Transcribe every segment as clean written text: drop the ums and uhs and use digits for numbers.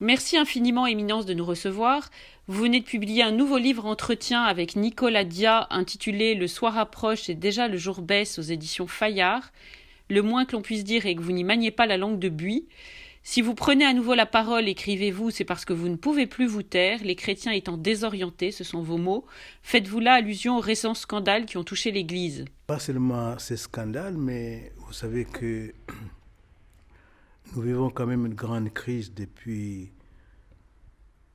Merci infiniment, Éminence, de nous recevoir. Vous venez de publier un nouveau livre entretien avec Nicolas Dia intitulé Le soir approche et déjà le jour baisse aux éditions Fayard. Le moins que l'on puisse dire est que vous n'y maniez pas la langue de buis. Si vous prenez à nouveau la parole, écrivez-vous, c'est parce que vous ne pouvez plus vous taire, les chrétiens étant désorientés, ce sont vos mots. Faites-vous là allusion aux récents scandales qui ont touché l'Église. Pas seulement ces scandales, mais vous savez que nous vivons quand même une grande crise depuis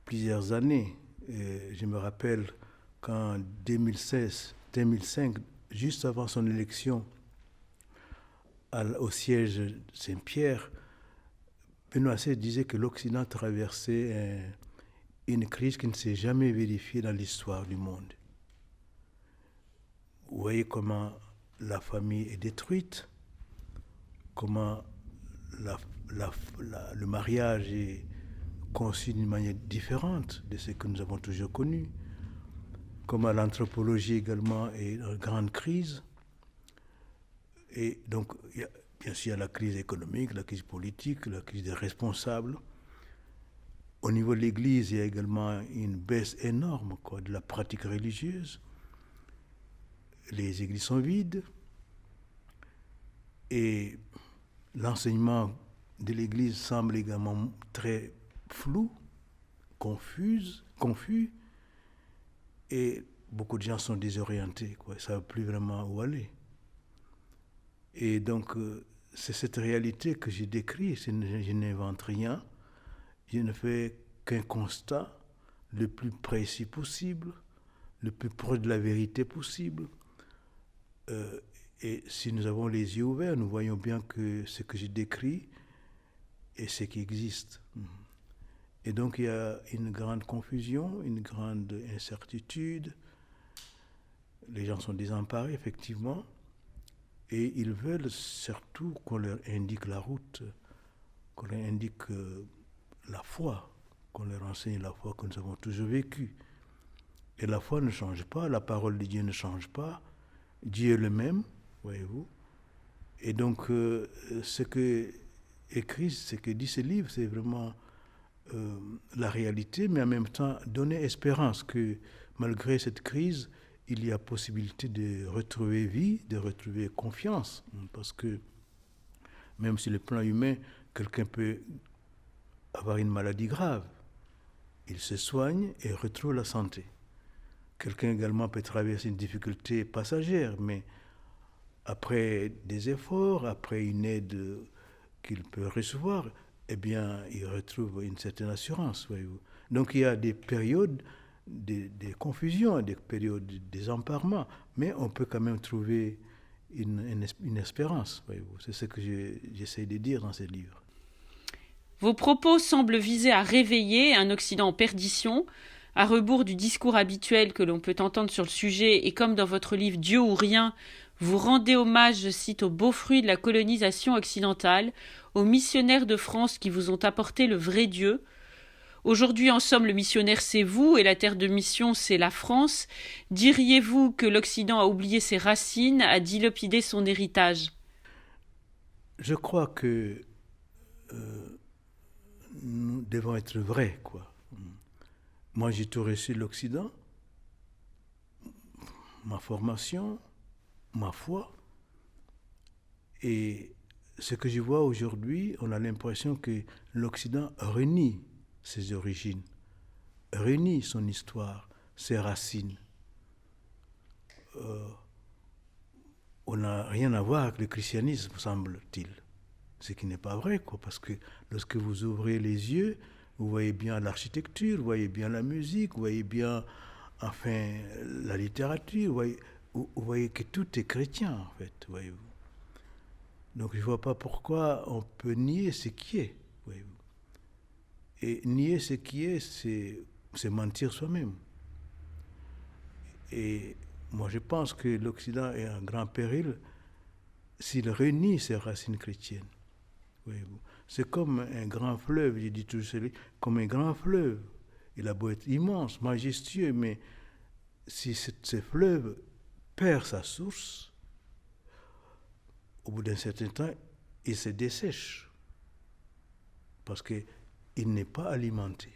plusieurs années. Et je me rappelle qu'en 2016-2005, juste avant son élection au siège de Saint-Pierre, Benoît XVI disait que l'Occident traversait une crise qui ne s'est jamais vérifiée dans l'histoire du monde. Vous voyez comment la famille est détruite, comment le mariage est conçu d'une manière différente de ce que nous avons toujours connu, comment l'anthropologie également est en grande crise. Et donc, bien sûr, il y a la crise économique, la crise politique, la crise des responsables. Au niveau de l'Église, il y a également une baisse énorme de la pratique religieuse. Les églises sont vides et l'enseignement de l'Église semble également très flou, confus, et beaucoup de gens sont désorientés, ils ne savent plus vraiment où aller. Et donc, c'est cette réalité que j'ai décrite, je n'invente rien, je ne fais qu'un constat le plus précis possible, le plus proche de la vérité possible. Et si nous avons les yeux ouverts, nous voyons bien que ce que j'ai décrit est ce qui existe. Et donc il y a une grande confusion, une grande incertitude. Les gens sont désemparés, effectivement, et ils veulent surtout qu'on leur indique la route, qu'on leur indique la foi, qu'on leur enseigne la foi que nous avons toujours vécue. Et la foi ne change pas, la parole de Dieu ne change pas, Dieu est le même, voyez-vous. Et donc, ce que écrit, ce que dit ce livre, c'est vraiment la réalité, mais en même temps donner espérance que malgré cette crise, il y a possibilité de retrouver vie, de retrouver confiance. Parce que même sur le plan humain, quelqu'un peut avoir une maladie grave. Il se soigne et retrouve la santé. Quelqu'un également peut traverser une difficulté passagère, mais après des efforts, après une aide qu'il peut recevoir, eh bien, il retrouve une certaine assurance, voyez-vous. Donc, il y a des périodes de confusion, des périodes de désemparement, mais on peut quand même trouver une espérance, voyez-vous. C'est ce que j'essaie de dire dans ce livre. Vos propos semblent viser à réveiller un Occident en perdition, à rebours du discours habituel que l'on peut entendre sur le sujet, et comme dans votre livre Dieu ou rien, vous rendez hommage, je cite, aux beaux fruits de la colonisation occidentale, aux missionnaires de France qui vous ont apporté le vrai Dieu. Aujourd'hui, en somme, le missionnaire, c'est vous, et la terre de mission, c'est la France. Diriez-vous que l'Occident a oublié ses racines, a dilapidé son héritage? Je crois que nous devons être vrais, quoi. Moi, j'ai tout reçu de l'Occident, ma formation, ma foi. Et ce que je vois aujourd'hui, on a l'impression que l'Occident renie ses origines, renie son histoire, ses racines. On n'a rien à voir avec le christianisme, semble-t-il. Ce qui n'est pas vrai, quoi, parce que lorsque vous ouvrez les yeux, vous voyez bien l'architecture, vous voyez bien la musique, vous voyez bien, enfin, la littérature, vous voyez que tout est chrétien, en fait, voyez-vous. Donc je ne vois pas pourquoi on peut nier ce qui est, voyez-vous. Et nier ce qui est, c'est mentir soi-même. Et moi, je pense que l'Occident est en grand péril s'il renie ses racines chrétiennes. Voyez-vous. C'est comme un grand fleuve, j'ai dit toujours, comme un grand fleuve. Il a beau être immense, majestueux, mais si ce fleuve perd sa source, au bout d'un certain temps, il se dessèche. Parce qu'il il n'est pas alimenté.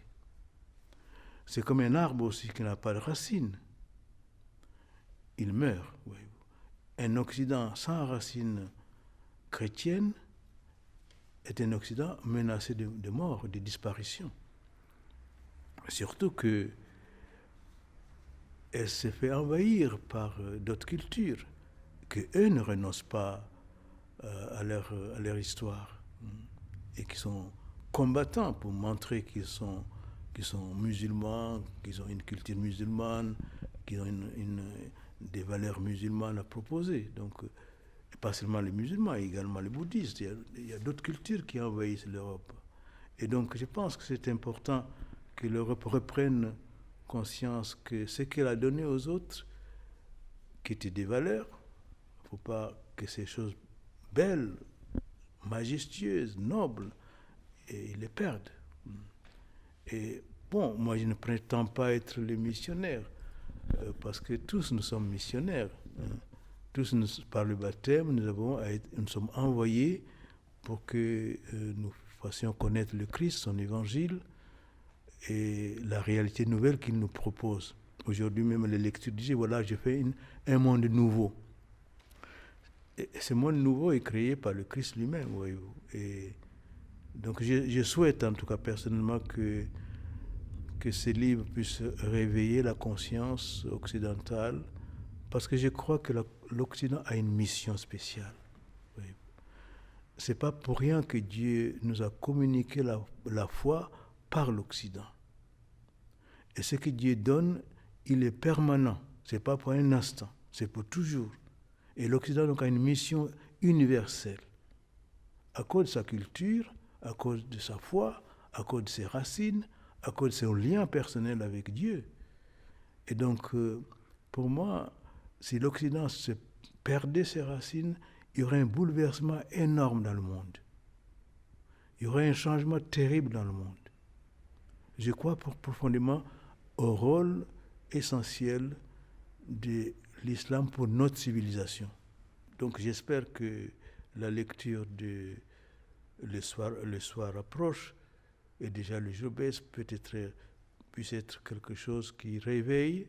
C'est comme un arbre aussi qui n'a pas de racines. Il meurt. Un Occident sans racines chrétiennes est un Occident menacé de mort, de disparition. Surtout que elle se fait envahir par d'autres cultures, que eux ne renoncent pas à leur histoire et qui sont combattants pour montrer qu'ils sont musulmans, qu'ils ont une culture musulmane, qu'ils ont des valeurs musulmanes à proposer. Donc, pas seulement les musulmans, également les bouddhistes. Il y a d'autres cultures qui envahissent l'Europe. Et donc, je pense que c'est important que l'Europe reprenne conscience que ce qu'elle a donné aux autres, qui étaient des valeurs, il ne faut pas que ces choses belles, majestueuses, nobles, et ils les perdent. Et bon, moi je ne prétends pas être le missionnaire, parce que tous nous sommes missionnaires. Tous, par le baptême, nous sommes envoyés pour que nous fassions connaître le Christ, son évangile, et la réalité nouvelle qu'il nous propose. Aujourd'hui même, les lectures disaient, voilà, je fais un monde nouveau. Et ce monde nouveau est créé par le Christ lui-même, voyez-vous. Et donc je souhaite en tout cas personnellement que ces livres puissent réveiller la conscience occidentale, parce que je crois que l'Occident a une mission spéciale. Ce n'est pas pour rien que Dieu nous a communiqué la foi par l'Occident. Et ce que Dieu donne, il est permanent. Ce n'est pas pour un instant, c'est pour toujours. Et l'Occident donc a une mission universelle. À cause de sa culture, à cause de sa foi, à cause de ses racines, à cause de son lien personnel avec Dieu. Et donc, pour moi, si l'Occident se perdait ses racines, il y aurait un bouleversement énorme dans le monde. Il y aurait un changement terrible dans le monde. Je crois profondément au rôle essentiel de l'islam pour notre civilisation. Donc j'espère que la lecture de le soir approche, et déjà le jour baisse, puisse être quelque chose qui réveille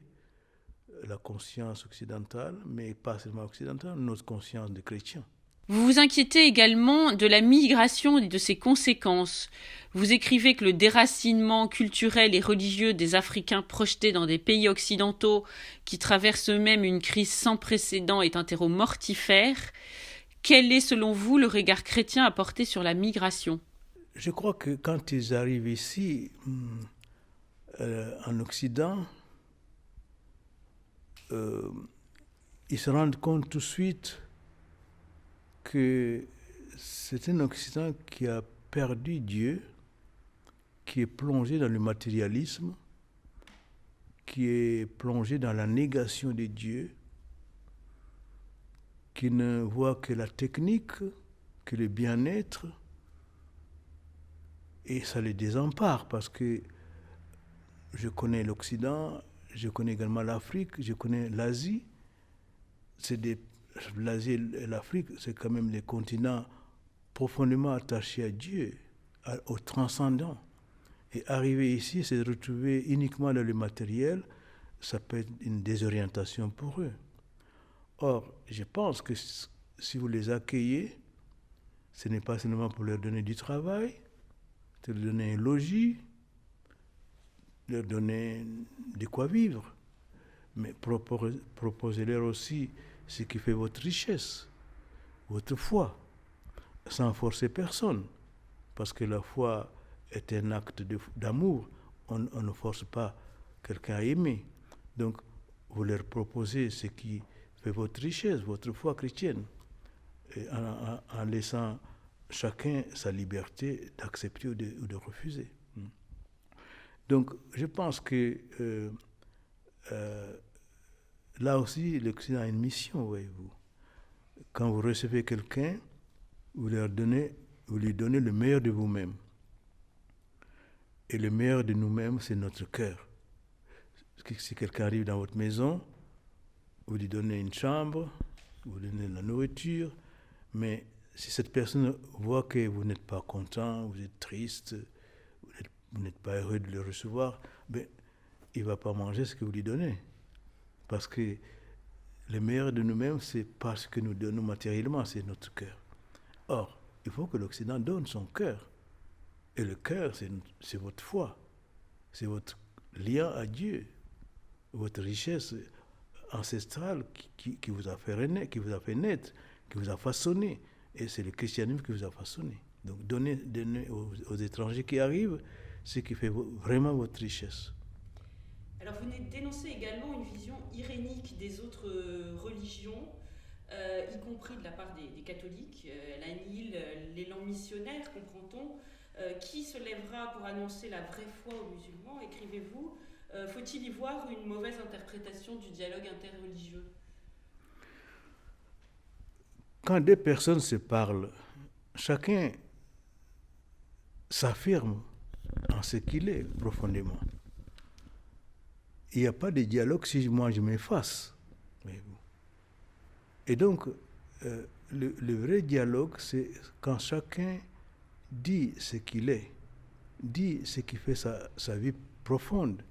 la conscience occidentale, mais pas seulement occidentale, notre conscience de chrétiens. Vous vous inquiétez également de la migration et de ses conséquences. Vous écrivez que le déracinement culturel et religieux des Africains projetés dans des pays occidentaux qui traversent eux-mêmes une crise sans précédent est un terreau mortifère. Quel est, selon vous, le regard chrétien à porter sur la migration ? Je crois que quand ils arrivent ici, en Occident, ils se rendent compte tout de suite que c'est un Occident qui a perdu Dieu, qui est plongé dans le matérialisme, qui est plongé dans la négation de Dieu, qui ne voit que la technique, que le bien-être, et ça les désempare parce que je connais l'Occident, je connais également l'Afrique, je connais l'Asie. L'Asie et l'Afrique, c'est quand même des continents profondément attachés à Dieu, au transcendant. Et arriver ici, c'est de retrouver uniquement dans le matériel, ça peut être une désorientation pour eux. Or, je pense que si vous les accueillez, ce n'est pas seulement pour leur donner du travail, c'est leur donner un logis, leur donner de quoi vivre, mais proposez-leur aussi ce qui fait votre richesse, votre foi, sans forcer personne, parce que la foi est un acte d'amour, on ne force pas quelqu'un à aimer. Donc, vous leur proposez ce qui fait votre richesse, votre foi chrétienne, et en laissant chacun sa liberté d'accepter ou de refuser. Donc, je pense que là aussi, l'Occident a une mission, voyez-vous. Quand vous recevez quelqu'un, vous lui donnez le meilleur de vous-même. Et le meilleur de nous-mêmes, c'est notre cœur. Si quelqu'un arrive dans votre maison, vous lui donnez une chambre, vous lui donnez de la nourriture, mais si cette personne voit que vous n'êtes pas content, vous êtes triste, vous n'êtes vous n'êtes pas heureux de le recevoir, ben, il ne va pas manger ce que vous lui donnez. Parce que le meilleur de nous-mêmes, c'est pas ce que nous donnons matériellement, c'est notre cœur. Or, il faut que l'Occident donne son cœur. Et le cœur, c'est votre foi. C'est votre lien à Dieu. Votre richesse ancestrale qui vous a fait naître, qui vous a façonné. Et c'est le christianisme qui vous a façonné. Donc, donnez aux étrangers qui arrivent ce qui fait vraiment votre richesse. Alors vous dénoncez également une vision irénique des autres religions, y compris de la part des catholiques, l'anil, l'élan missionnaire, comprend-on. Qui se lèvera pour annoncer la vraie foi aux musulmans, écrivez-vous. Faut-il y voir une mauvaise interprétation du dialogue interreligieux? Quand deux personnes se parlent, chacun s'affirme en ce qu'il est profondément. Il n'y a pas de dialogue si moi je m'efface. Et donc, le vrai dialogue, c'est quand chacun dit ce qu'il est, dit ce qui fait sa vie profonde,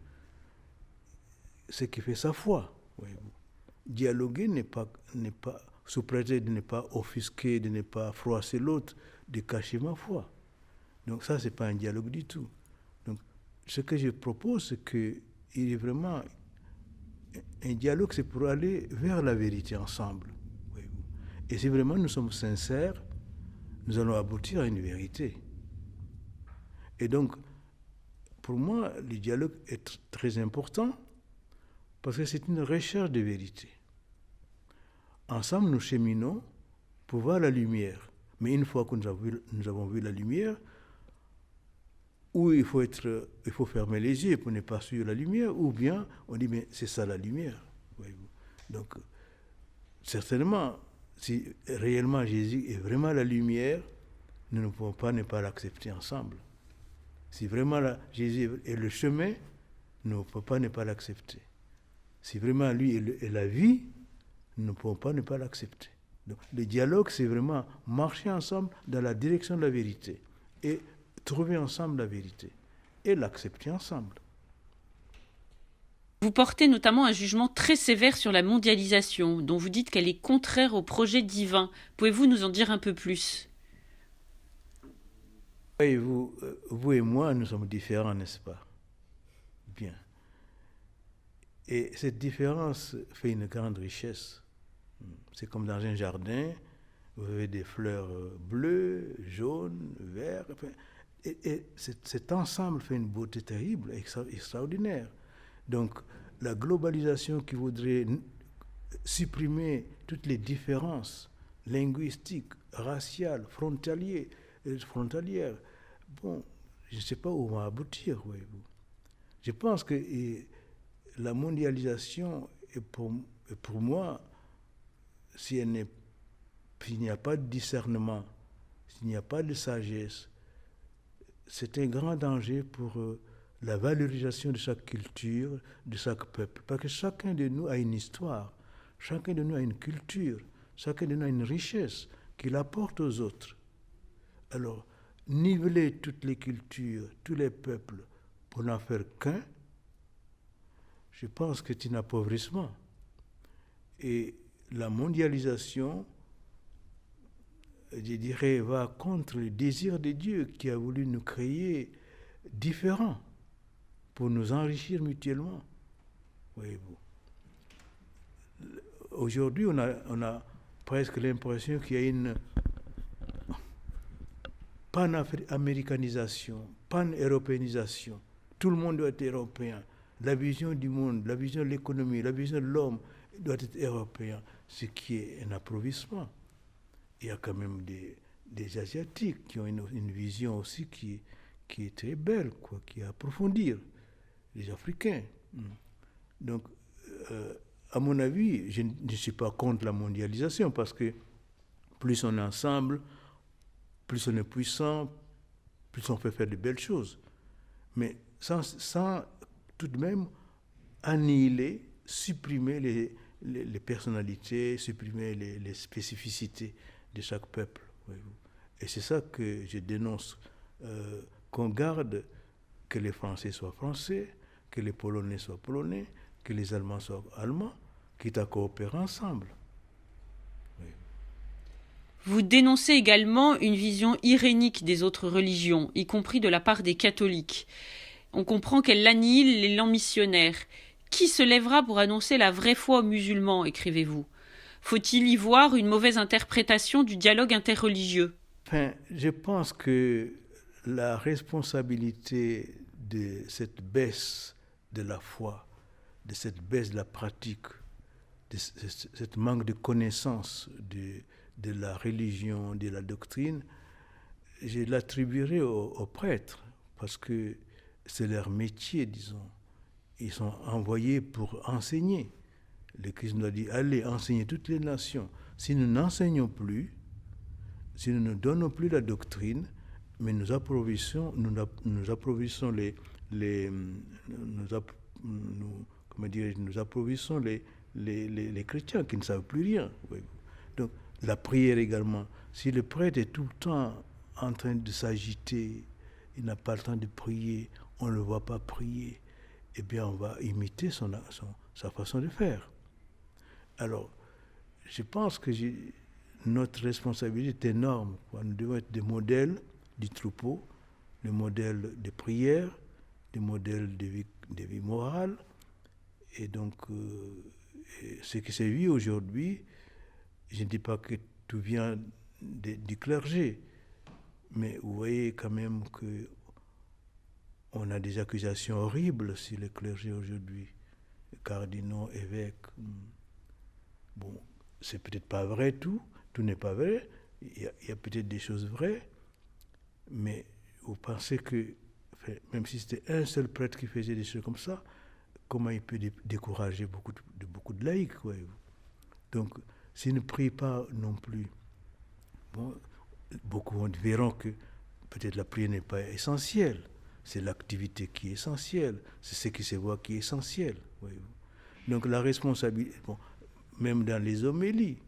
ce qui fait sa foi. Dialoguer n'est pas sous prétexte de ne pas offusquer, de ne pas froisser l'autre, de cacher ma foi. Donc ça, ce n'est pas un dialogue du tout. Donc, ce que je propose, c'est qu'il est vraiment un dialogue, c'est pour aller vers la vérité ensemble. Et si vraiment nous sommes sincères, nous allons aboutir à une vérité. Et donc, pour moi, le dialogue est très important parce que c'est une recherche de vérité. Ensemble, nous cheminons pour voir la lumière. Mais une fois que nous avons vu la lumière, ou il faut fermer les yeux pour ne pas suivre la lumière, ou bien on dit, mais c'est ça la lumière. Donc, certainement, si réellement Jésus est vraiment la lumière, nous ne pouvons pas ne pas l'accepter ensemble. Si vraiment Jésus est le chemin, nous ne pouvons pas ne pas l'accepter. Si vraiment lui est la vie, nous ne pouvons pas ne pas l'accepter. Donc, le dialogue, c'est vraiment marcher ensemble dans la direction de la vérité et trouver ensemble la vérité et l'accepter ensemble. Vous portez notamment un jugement très sévère sur la mondialisation, dont vous dites qu'elle est contraire au projet divin. Pouvez-vous nous en dire un peu plus? Oui, vous et moi, nous sommes différents, n'est-ce pas? Bien. Et cette différence fait une grande richesse. C'est comme dans un jardin, vous avez des fleurs bleues, jaunes, vertes. Et cet ensemble fait une beauté terrible, extraordinaire. Donc, la globalisation qui voudrait supprimer toutes les différences linguistiques, raciales, frontalières, bon, je ne sais pas où on va aboutir. Voyez-vous. Je pense que la mondialisation, pour moi, s'il n'y a pas de discernement, s'il n'y a pas de sagesse, c'est un grand danger pour la valorisation de chaque culture, de chaque peuple. Parce que chacun de nous a une histoire, chacun de nous a une culture, chacun de nous a une richesse qu'il apporte aux autres. Alors, niveler toutes les cultures, tous les peuples, pour n'en faire qu'un, je pense que c'est un appauvrissement. Et la mondialisation, je dirais, va contre le désir de Dieu qui a voulu nous créer différents pour nous enrichir mutuellement. Voyez-vous. Aujourd'hui, on a presque l'impression qu'il y a une pan-américanisation, pan-européanisation. Tout le monde doit être européen. La vision du monde, la vision de l'économie, la vision de l'homme doit être européen, ce qui est un appauvrissement. Il y a quand même des Asiatiques qui ont une vision aussi qui est très belle, qui est à approfondir, les Africains. Donc, à mon avis, je ne suis pas contre la mondialisation parce que plus on est ensemble, plus on est puissant, plus on peut faire de belles choses. Mais sans tout de même annihiler, supprimer les personnalités, supprimer les spécificités de chaque peuple. Et c'est ça que je dénonce, qu'on garde que les Français soient français, que les Polonais soient polonais, que les Allemands soient allemands, quitte à coopérer ensemble. Oui. Vous dénoncez également une vision irénique des autres religions, y compris de la part des catholiques. On comprend qu'elle annihile l'élan missionnaire. Qui se lèvera pour annoncer la vraie foi aux musulmans, écrivez-vous? Faut-il y voir une mauvaise interprétation du dialogue interreligieux? Enfin, je pense que la responsabilité de cette baisse de la foi, de cette baisse de la pratique, de cette manque de connaissance de la religion, de la doctrine, je l'attribuerai aux prêtres, parce que c'est leur métier, disons. Ils sont envoyés pour enseigner. Le Christ nous a dit, allez enseigner toutes les nations. Si nous n'enseignons plus, si nous ne donnons plus la doctrine, mais nous approvissons les chrétiens qui ne savent plus rien. Donc la prière également. Si le prêtre est tout le temps en train de s'agiter, il n'a pas le temps de prier, on ne le voit pas prier, eh bien on va imiter sa façon de faire. Alors, je pense que notre responsabilité est énorme. Nous devons être des modèles du troupeau, des modèles de prière, des modèles de vie morale. Et donc, ce qui s'est vu aujourd'hui, je ne dis pas que tout vient du clergé, mais vous voyez quand même qu'on a des accusations horribles sur le clergé aujourd'hui, les cardinaux, évêques. Bon, c'est peut-être pas vrai tout n'est pas vrai, il y a peut-être des choses vraies, mais vous pensez que, même si c'était un seul prêtre qui faisait des choses comme ça, comment il peut décourager beaucoup de laïcs, voyez-vous. Donc, s'ils ne prient pas non plus, bon, beaucoup verront que peut-être la prière n'est pas essentielle, c'est l'activité qui est essentielle, c'est ce qui se voit qui est essentiel, voyez-vous. Donc la responsabilité, bon, même dans les homélies,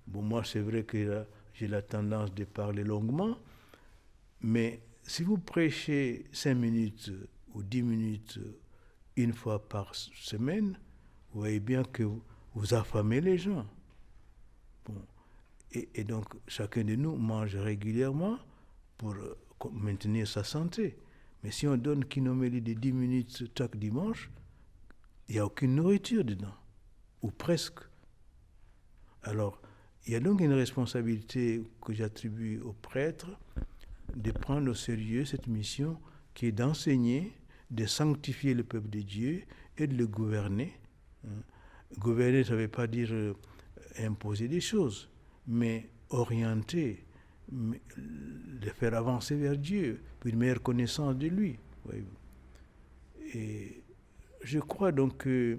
bon, moi c'est vrai que j'ai la tendance de parler longuement, mais si vous prêchez 5 minutes ou 10 minutes une fois par semaine, vous voyez bien que vous affamez les gens. Bon. Et donc, chacun de nous mange régulièrement pour maintenir sa santé. Mais si on donne qu'une homélie de 10 minutes chaque dimanche, il n'y a aucune nourriture dedans, ou presque. Alors, il y a donc une responsabilité que j'attribue aux prêtres de prendre au sérieux cette mission qui est d'enseigner, de sanctifier le peuple de Dieu et de le gouverner. Gouverner, ça ne veut pas dire imposer des choses, mais orienter, le faire avancer vers Dieu, pour une meilleure connaissance de lui. Et je crois donc que,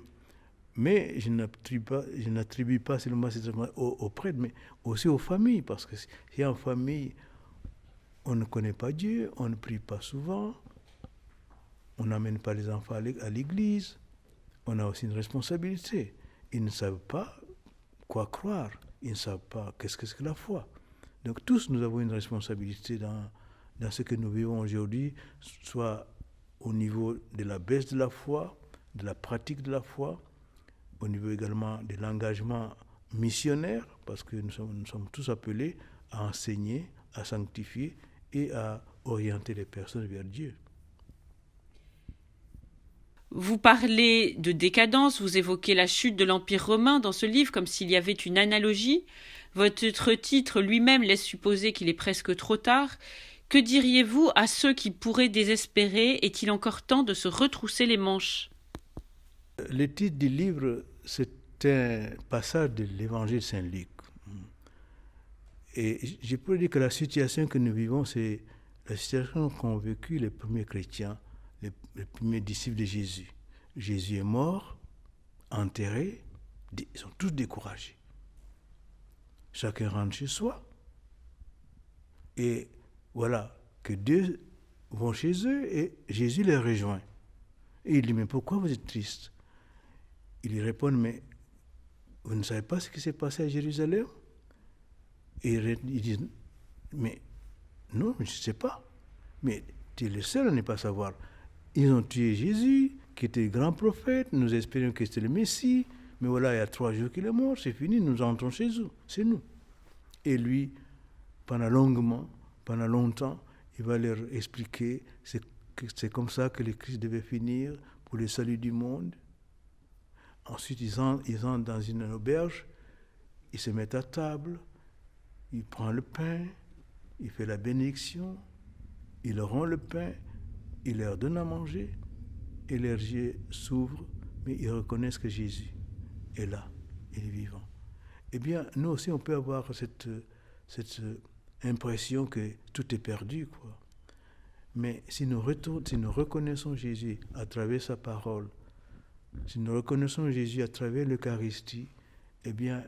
mais je n'attribue pas seulement aux prêtres, mais aussi aux familles, parce que si en famille, on ne connaît pas Dieu, on ne prie pas souvent, on n'amène pas les enfants à l'église, on a aussi une responsabilité. Ils ne savent pas quoi croire, ils ne savent pas qu'est-ce que c'est que la foi. Donc tous nous avons une responsabilité dans ce que nous vivons aujourd'hui, soit au niveau de la baisse de la foi, de la pratique de la foi, au niveau également de l'engagement missionnaire, parce que nous sommes tous appelés à enseigner, à sanctifier et à orienter les personnes vers Dieu. Vous parlez de décadence, vous évoquez la chute de l'Empire romain dans ce livre comme s'il y avait une analogie. Votre titre lui-même laisse supposer qu'il est presque trop tard. Que diriez-vous à ceux qui pourraient désespérer? Est-il encore temps de se retrousser les manches? Le titre du livre, c'est un passage de l'Évangile de Saint-Luc. Et je peux dire que la situation que nous vivons, c'est la situation qu'ont vécu les premiers chrétiens, les premiers disciples de Jésus. Jésus est mort, enterré, ils sont tous découragés. Chacun rentre chez soi. Et voilà, que Dieu vont chez eux et Jésus les rejoint. Et il dit, mais pourquoi vous êtes tristes? Ils lui répondent, mais vous ne savez pas ce qui s'est passé à Jérusalem? Et ils disent, mais non, je ne sais pas. Mais tu es le seul à ne pas savoir. Ils ont tué Jésus, qui était le grand prophète. Nous espérions que c'était le Messie. Mais voilà, il y a 3 jours qu'il est mort. C'est fini, nous rentrons chez nous. C'est nous. Et lui, pendant longtemps, il va leur expliquer que c'est comme ça que le Christ devait finir pour le salut du monde. Ensuite, ils entrent dans une auberge, ils se mettent à table, il prend le pain, il fait la bénédiction, il leur rend le pain, il leur donne à manger, et leurs yeux s'ouvrent, mais ils reconnaissent que Jésus est là, il est vivant. Eh bien, nous aussi, on peut avoir cette impression que tout est perdu, quoi. Mais si nous reconnaissons Jésus à travers sa parole, si nous reconnaissons Jésus à travers l'Eucharistie, eh bien,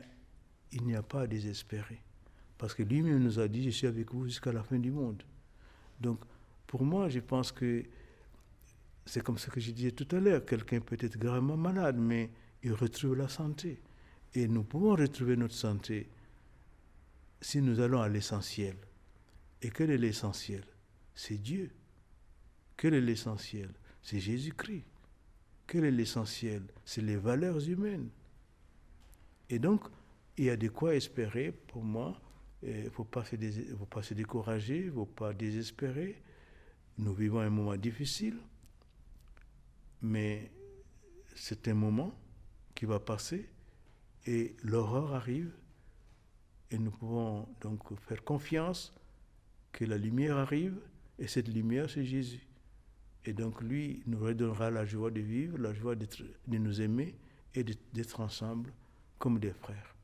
il n'y a pas à désespérer. Parce que lui-même nous a dit, je suis avec vous jusqu'à la fin du monde. Donc, pour moi, je pense que c'est comme ce que je disais tout à l'heure, quelqu'un peut être gravement malade, mais il retrouve la santé. Et nous pouvons retrouver notre santé si nous allons à l'essentiel. Et quel est l'essentiel? C'est Dieu. Quel est l'essentiel? C'est Jésus-Christ. Quel est l'essentiel? C'est les valeurs humaines. Et donc, il y a de quoi espérer pour moi. Il ne faut pas se décourager, il ne faut pas désespérer. Nous vivons un moment difficile, mais c'est un moment qui va passer et l'aurore arrive et nous pouvons donc faire confiance que la lumière arrive et cette lumière c'est Jésus. Et donc lui nous redonnera la joie de vivre, la joie de nous aimer et d'être ensemble comme des frères.